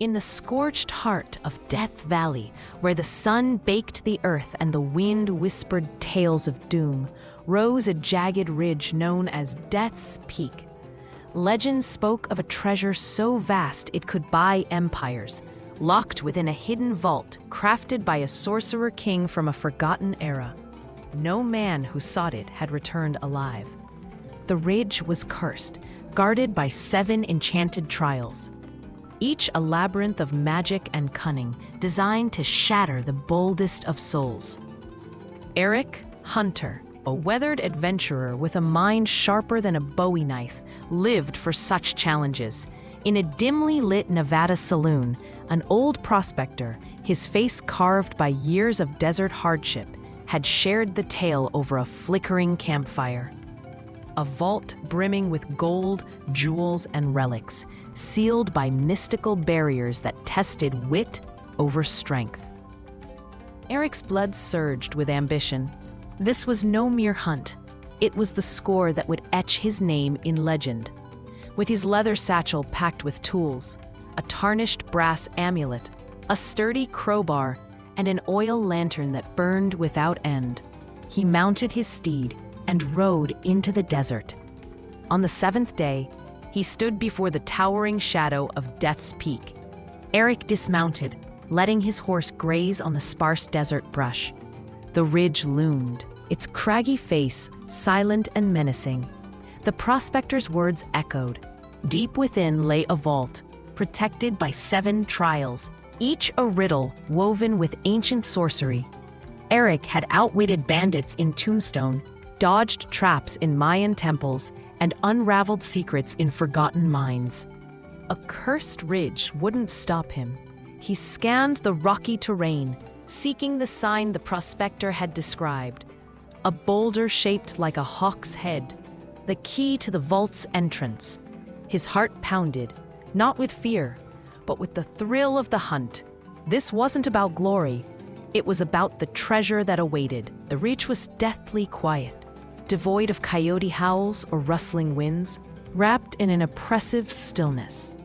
In the scorched heart of Death Valley, where the sun baked the earth and the wind whispered tales of doom, rose a jagged ridge known as Death's Peak. Legend spoke of a treasure so vast it could buy empires, locked within a hidden vault crafted by a sorcerer king from a forgotten era. No man who sought it had returned alive. The ridge was cursed, guarded by 7 enchanted trials, each a labyrinth of magic and cunning, designed to shatter the boldest of souls. Eric Hunter, a weathered adventurer with a mind sharper than a Bowie knife, lived for such challenges. In a dimly lit Nevada saloon, an old prospector, his face carved by years of desert hardship, had shared the tale over a flickering campfire. A vault brimming with gold, jewels, and relics, sealed by mystical barriers that tested wit over strength. Eric's blood surged with ambition. This was no mere hunt. It was the score that would etch his name in legend. With his leather satchel packed with tools, a tarnished brass amulet, a sturdy crowbar, and an oil lantern that burned without end, he mounted his steed and rode into the desert. On the 7th day, he stood before the towering shadow of Death's Peak. Eric dismounted, letting his horse graze on the sparse desert brush. The ridge loomed, its craggy face silent and menacing. The prospector's words echoed. Deep within lay a vault, protected by 7 trials, each a riddle woven with ancient sorcery. Eric had outwitted bandits in Tombstone, dodged traps in Mayan temples, and unraveled secrets in forgotten mines. A cursed ridge wouldn't stop him. He scanned the rocky terrain, seeking the sign the prospector had described. A boulder shaped like a hawk's head, the key to the vault's entrance. His heart pounded, not with fear, but with the thrill of the hunt. This wasn't about glory. It was about the treasure that awaited. The ridge was deathly quiet, devoid of coyote howls or rustling winds, wrapped in an oppressive stillness.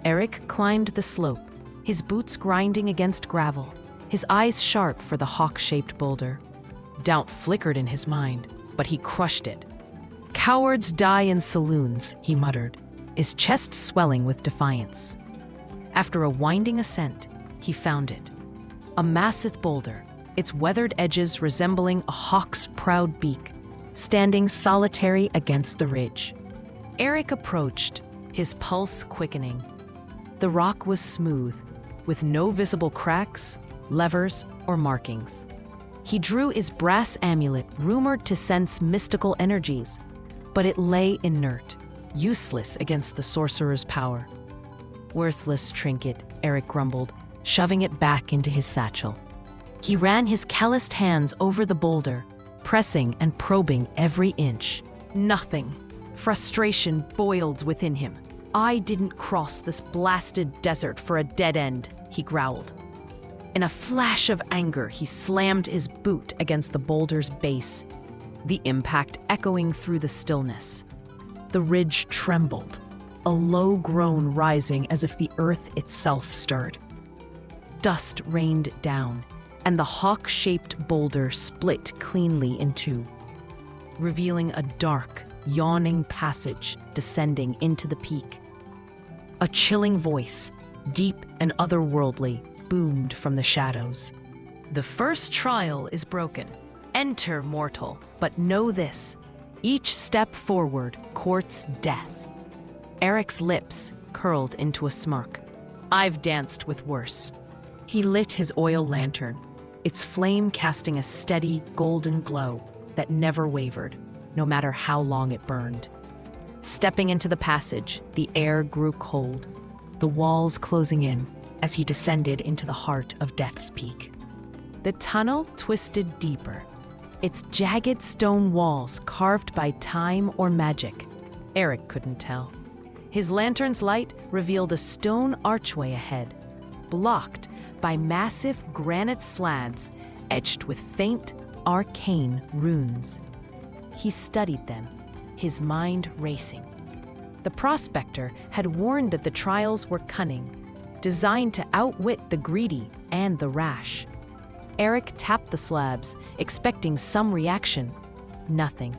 Eric climbed the slope, his boots grinding against gravel, his eyes sharp for the hawk-shaped boulder. Doubt flickered in his mind, but he crushed it. "Cowards die in saloons," he muttered, his chest swelling with defiance. After a winding ascent, he found it. A massive boulder, its weathered edges resembling a hawk's proud beak, standing solitary against the ridge. Eric approached, his pulse quickening. The rock was smooth, with no visible cracks, levers, or markings. He drew his brass amulet, rumored to sense mystical energies, but it lay inert, useless against the sorcerer's power. "Worthless trinket," Eric grumbled, shoving it back into his satchel. He ran his calloused hands over the boulder, pressing and probing every inch. Nothing. Frustration boiled within him. "I didn't cross this blasted desert for a dead end," he growled. In a flash of anger, he slammed his boot against the boulder's base, the impact echoing through the stillness. The ridge trembled, a low groan rising as if the earth itself stirred. Dust rained down, and the hawk-shaped boulder split cleanly in two, revealing a dark, yawning passage descending into the peak. A chilling voice, deep and otherworldly, boomed from the shadows. "The first trial is broken. Enter, mortal, but know this: each step forward courts death." Eric's lips curled into a smirk. "I've danced with worse." He lit his oil lantern, its flame casting a steady, golden glow that never wavered, no matter how long it burned. Stepping into the passage, the air grew cold, the walls closing in as he descended into the heart of Death's Peak. The tunnel twisted deeper, its jagged stone walls carved by time or magic. Eric couldn't tell. His lantern's light revealed a stone archway ahead, blocked by massive granite slabs etched with faint, arcane runes. He studied them, his mind racing. The prospector had warned that the trials were cunning, designed to outwit the greedy and the rash. Eric tapped the slabs, expecting some reaction. Nothing.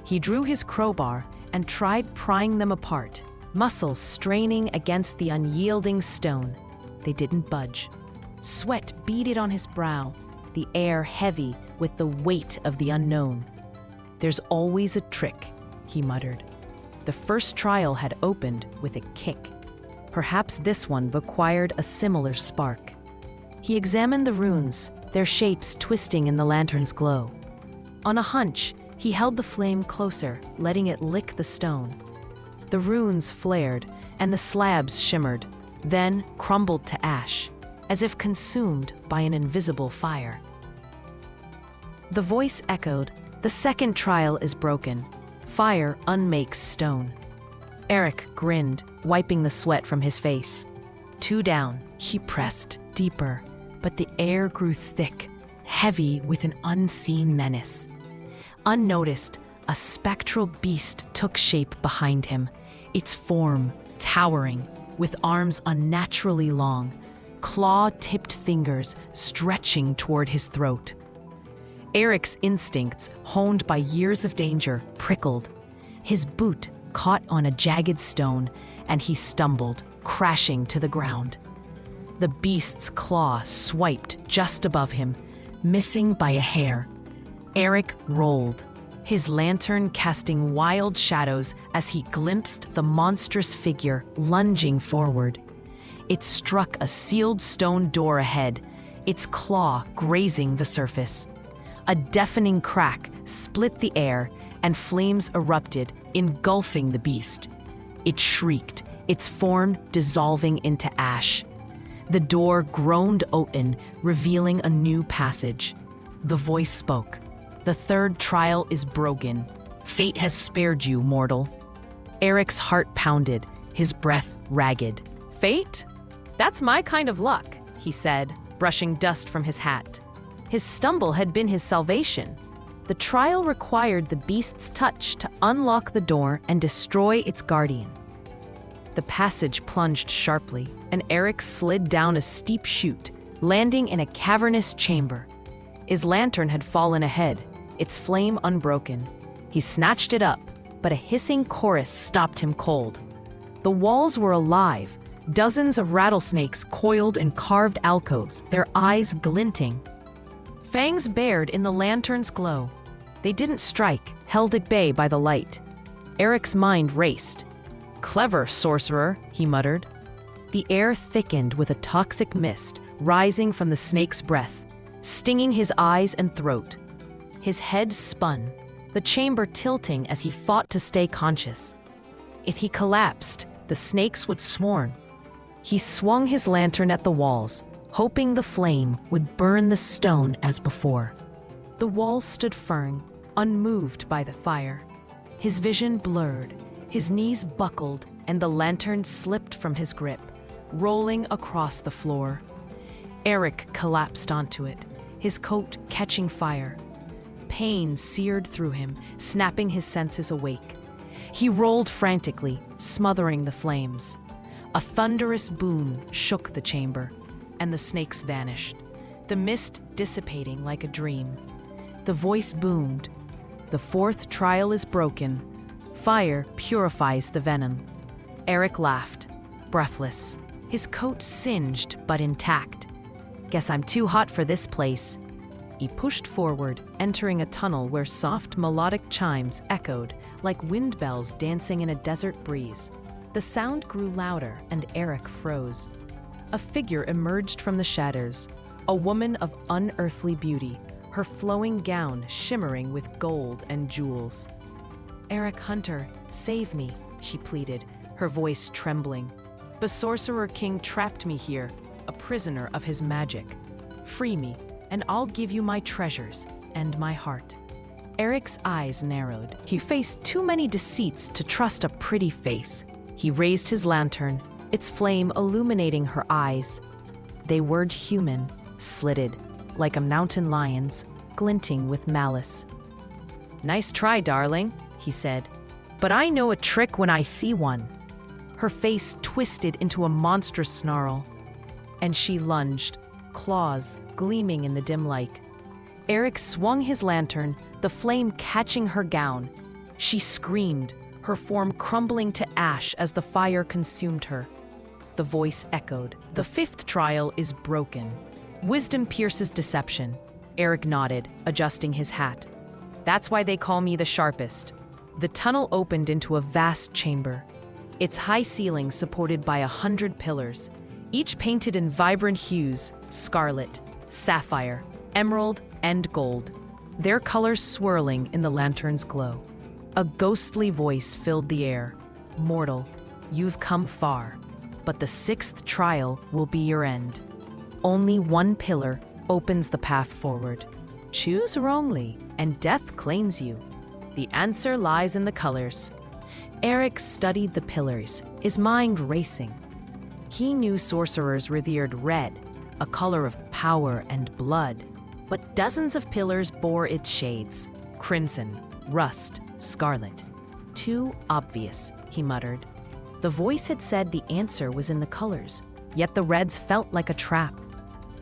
He drew his crowbar and tried prying them apart, muscles straining against the unyielding stone. They didn't budge. Sweat beaded on his brow, the air heavy with the weight of the unknown. "There's always a trick," he muttered. The first trial had opened with a kick. Perhaps this one required a similar spark. He examined the runes, their shapes twisting in the lantern's glow. On a hunch, he held the flame closer, letting it lick the stone. The runes flared, and the slabs shimmered, then crumbled to ash, as if consumed by an invisible fire. The voice echoed, "The second trial is broken. Fire unmakes stone." Eric grinned, wiping the sweat from his face. 2 down, he pressed deeper, but the air grew thick, heavy with an unseen menace. Unnoticed, a spectral beast took shape behind him, its form towering, with arms unnaturally long, claw-tipped fingers stretching toward his throat. Eric's instincts, honed by years of danger, prickled. His boot caught on a jagged stone, and he stumbled, crashing to the ground. The beast's claw swiped just above him, missing by a hair. Eric rolled, his lantern casting wild shadows as he glimpsed the monstrous figure lunging forward. It struck a sealed stone door ahead, its claw grazing the surface. A deafening crack split the air, and flames erupted, engulfing the beast. It shrieked, its form dissolving into ash. The door groaned open, revealing a new passage. The voice spoke. "The third trial is broken. Fate has spared you, mortal." Eric's heart pounded, his breath ragged. "Fate? That's my kind of luck," he said, brushing dust from his hat. His stumble had been his salvation. The trial required the beast's touch to unlock the door and destroy its guardian. The passage plunged sharply, and Eric slid down a steep chute, landing in a cavernous chamber. His lantern had fallen ahead, its flame unbroken. He snatched it up, but a hissing chorus stopped him cold. The walls were alive, dozens of rattlesnakes coiled in carved alcoves, their eyes glinting. Fangs bared in the lantern's glow. They didn't strike, held at bay by the light. Eric's mind raced. "Clever sorcerer," he muttered. The air thickened with a toxic mist rising from the snake's breath, stinging his eyes and throat. His head spun, the chamber tilting as he fought to stay conscious. If he collapsed, the snakes would swarm. He swung his lantern at the walls, hoping the flame would burn the stone as before. The walls stood firm, unmoved by the fire. His vision blurred, his knees buckled, and the lantern slipped from his grip, rolling across the floor. Eric collapsed onto it, his coat catching fire. Pain seared through him, snapping his senses awake. He rolled frantically, smothering the flames. A thunderous boom shook the chamber, and the snakes vanished, the mist dissipating like a dream. The voice boomed. "The fourth trial is broken. Fire purifies the venom." Eric laughed, breathless, his coat singed but intact. "Guess I'm too hot for this place." He pushed forward, entering a tunnel where soft melodic chimes echoed like wind bells dancing in a desert breeze. The sound grew louder, and Eric froze. A figure emerged from the shadows, a woman of unearthly beauty, her flowing gown shimmering with gold and jewels. "Eric Hunter, save me," she pleaded, her voice trembling. "The Sorcerer King trapped me here, a prisoner of his magic. Free me, and I'll give you my treasures and my heart." Eric's eyes narrowed. He faced too many deceits to trust a pretty face. He raised his lantern, its flame illuminating her eyes. They were human, slitted, like a mountain lion's, glinting with malice. "Nice try, darling," he said. "But I know a trick when I see one." her face twisted into a monstrous snarl. And she lunged, claws gleaming in the dim light. Eric swung his lantern, the flame catching her gown. She screamed, her form crumbling to ash as the fire consumed her. The voice echoed, "The fifth trial is broken. Wisdom pierces deception." Eric nodded, adjusting his hat. "That's why they call me the sharpest." The tunnel opened into a vast chamber, its high ceiling supported by 100 pillars, each painted in vibrant hues: scarlet, sapphire, emerald, and gold, their colors swirling in the lantern's glow. A ghostly voice filled the air. "Mortal, you've come far, but the sixth trial will be your end. Only one pillar opens the path forward. Choose wrongly, and death claims you. The answer lies in the colors." Eric studied the pillars, his mind racing. He knew sorcerers revered red, a color of power and blood, but dozens of pillars bore its shades: crimson, rust, scarlet. "Too obvious," he muttered. The voice had said the answer was in the colors, yet the reds felt like a trap.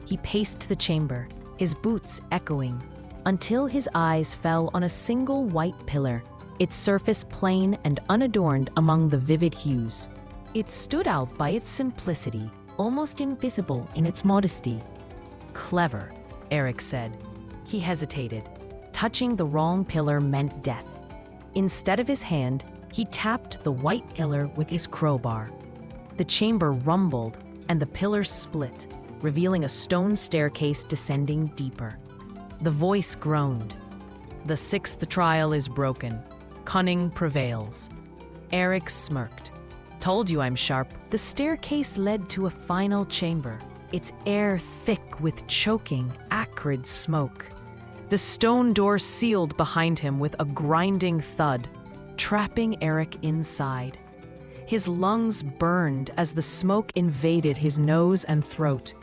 He paced the chamber, his boots echoing, until his eyes fell on a single white pillar, its surface plain and unadorned among the vivid hues. It stood out by its simplicity, almost invisible in its modesty. "Clever," Eric said. He hesitated. Touching the wrong pillar meant death. Instead of his hand, he tapped the white pillar with his crowbar. The chamber rumbled, and the pillars split, revealing a stone staircase descending deeper. The voice groaned. "The sixth trial is broken. Cunning prevails." Eric smirked. "Told you I'm sharp." The staircase led to a final chamber, its air thick with choking, acrid smoke. The stone door sealed behind him with a grinding thud, trapping Eric inside. His lungs burned as the smoke invaded his nose and throat,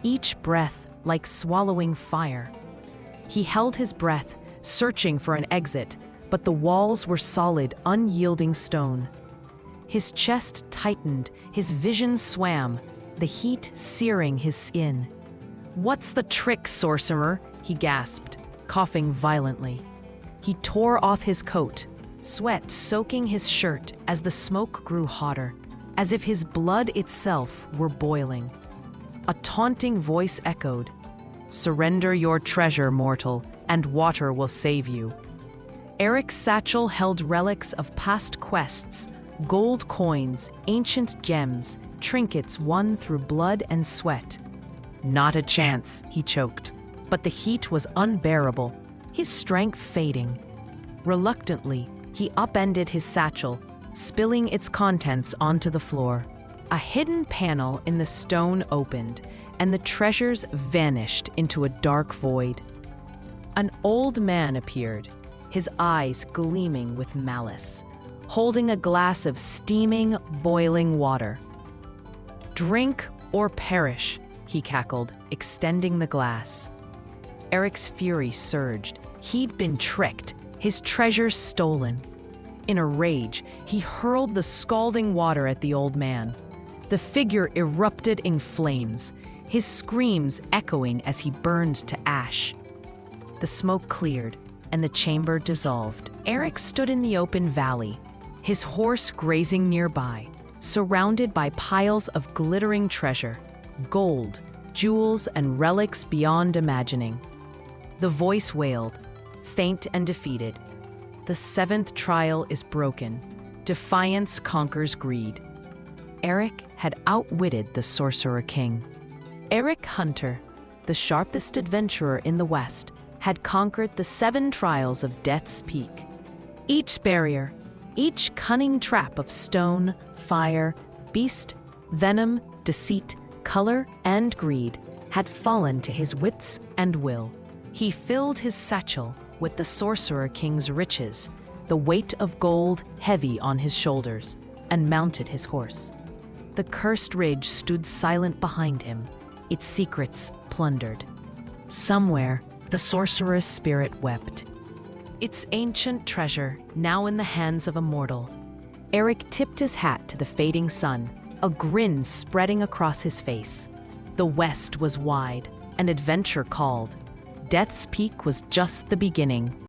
each breath like swallowing fire. He held his breath, searching for an exit, but the walls were solid, unyielding stone. His chest tightened, his vision swam, the heat searing his skin. "What's the trick, sorcerer?" he gasped, coughing violently. He tore off his coat, sweat soaking his shirt as the smoke grew hotter, as if his blood itself were boiling. A taunting voice echoed, "Surrender your treasure, mortal, and water will save you." Eric's satchel held relics of past quests, gold coins, ancient gems, trinkets won through blood and sweat. "Not a chance," he choked. But the heat was unbearable, his strength fading. Reluctantly, he upended his satchel, spilling its contents onto the floor. A hidden panel in the stone opened, and the treasures vanished into a dark void. An old man appeared, his eyes gleaming with malice, holding a glass of steaming, boiling water. "Drink or perish," he cackled, extending the glass. Eric's fury surged. He'd been tricked, his treasures stolen. In a rage, he hurled the scalding water at the old man. The figure erupted in flames, his screams echoing as he burned to ash. The smoke cleared, and the chamber dissolved. Eric stood in the open valley, his horse grazing nearby, surrounded by piles of glittering treasure, gold, jewels, and relics beyond imagining. The voice wailed, faint and defeated. "The seventh trial is broken. Defiance conquers greed." Eric had outwitted the Sorcerer King. Eric Hunter, the sharpest adventurer in the West, had conquered the 7 trials of Death's Peak. Each barrier, each cunning trap of stone, fire, beast, venom, deceit, color, and greed had fallen to his wits and will. He filled his satchel with the Sorcerer King's riches, the weight of gold heavy on his shoulders, and mounted his horse. The cursed ridge stood silent behind him, its secrets plundered. Somewhere, the sorcerer's spirit wept. Its ancient treasure, now in the hands of a mortal. Eric tipped his hat to the fading sun, a grin spreading across his face. The west was wide, and adventure called. Death's Peak was just the beginning.